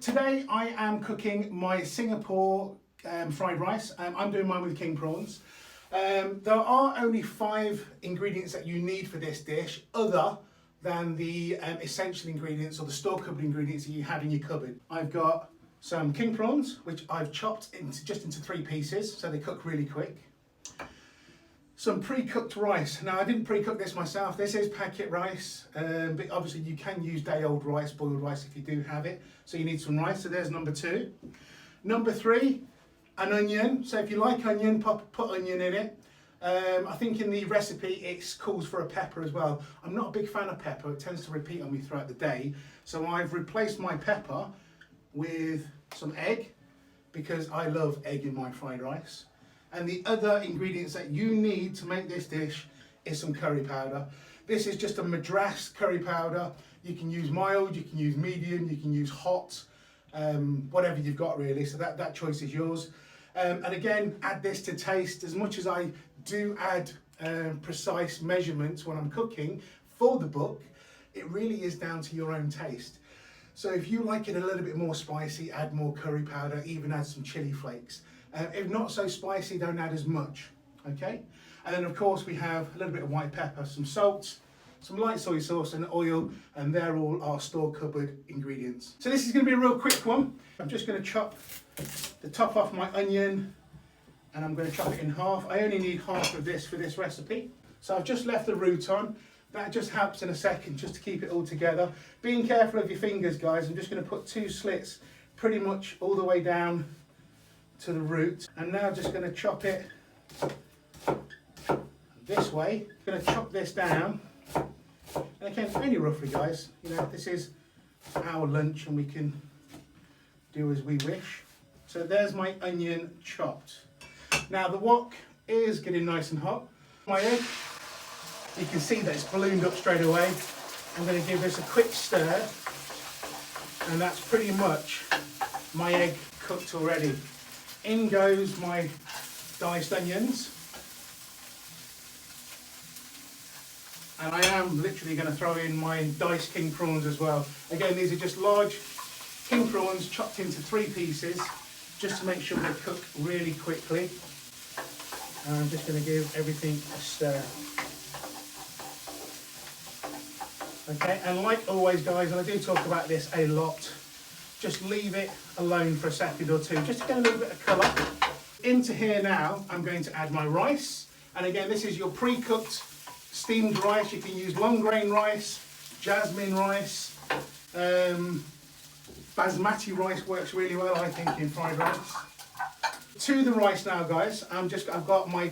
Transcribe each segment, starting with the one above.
Today I am cooking my Singapore fried rice. I'm doing mine with king prawns. There are only 5 ingredients that you need for this dish other than the essential ingredients or the store cupboard ingredients that you have in your cupboard. I've got some king prawns which I've chopped into 3 pieces so they cook really quick. Some pre-cooked rice. Now I didn't pre-cook this myself, this is packet rice, but obviously you can use day-old rice, boiled rice if you do have it. So you need some rice, so there's number 2. Number 3, an onion. So if you like onion, put onion in it. I think in the recipe it calls for a pepper as well. I'm not a big fan of pepper, it tends to repeat on me throughout the day. So I've replaced my pepper with some egg, because I love egg in my fried rice. And the other ingredients that you need to make this dish is some curry powder. This is just a Madras curry powder. You can use mild, you can use medium, you can use hot, whatever you've got really, so that choice is yours. And again, add this to taste. As much as I do add precise measurements when I'm cooking for the book, it really is down to your own taste. So if you like it a little bit more spicy, add more curry powder, even add some chili flakes. If not so spicy, don't add as much, okay? And then of course we have a little bit of white pepper, some salt, some light soy sauce and oil, and they're all our store cupboard ingredients. So this is going to be a real quick one. I'm just going to chop the top off my onion and I'm going to chop it in half. I only need half of this for this recipe. So I've just left the root on. That just helps in a second just to keep it all together. Being careful of your fingers, guys. I'm just going to put 2 slits pretty much all the way down to the root, and now just going to chop it this way. Going to chop this down, and again, only roughly, guys. You know, this is our lunch, and we can do as we wish. So there's my onion chopped. Now the wok is getting nice and hot. My egg, you can see that it's ballooned up straight away. I'm going to give this a quick stir, and that's pretty much my egg cooked already. In goes my diced onions, and I am literally going to throw in my diced king prawns as well. Again, these are just large king prawns chopped into 3 pieces just to make sure they cook really quickly. And I'm just going to give everything a stir. Okay, and like always, guys, and I do talk about this a lot, just leave it alone for a second or 2, just to get a little bit of colour. Into here now, I'm going to add my rice. And again, this is your pre-cooked steamed rice. You can use long grain rice, jasmine rice, Basmati rice works really well, I think, in fried rice. To the rice now, guys, I've got my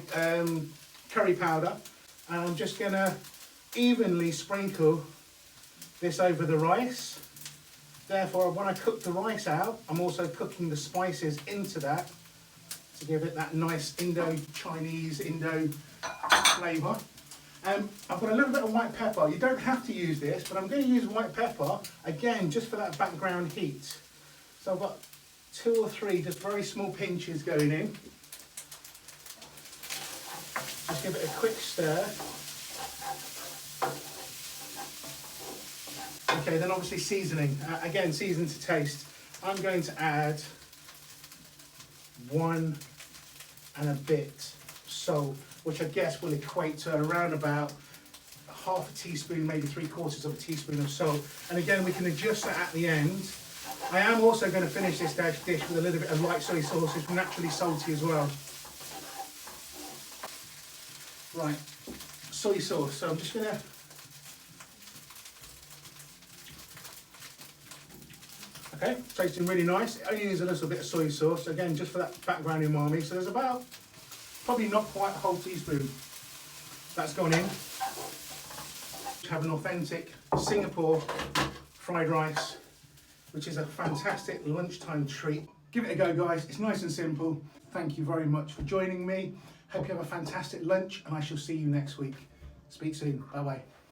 curry powder, and I'm just gonna evenly sprinkle this over the rice. Therefore, when I cook the rice out, I'm also cooking the spices into that to give it that nice Indo-Chinese, Indo flavour. I've got a little bit of white pepper. You don't have to use this, but I'm going to use white pepper, again, just for that background heat. So I've got 2 or 3 just very small pinches going in. Just give it a quick stir. Okay, then obviously seasoning. Again, season to taste. I'm going to add 1 and a bit salt, which I guess will equate to around about half a teaspoon, maybe 3/4 of a teaspoon of salt. And again, we can adjust that at the end. I am also going to finish this dish with a little bit of light soy sauce. It's naturally salty as well. Right, soy sauce. So I'm just going to okay, tasting really nice. It only needs a little bit of soy sauce, again, just for that background umami. So there's about, probably not quite a whole teaspoon that's gone in. Have an authentic Singapore fried rice, which is a fantastic lunchtime treat. Give it a go, guys. It's nice and simple. Thank you very much for joining me. Hope you have a fantastic lunch, and I shall see you next week. Speak soon. Bye-bye.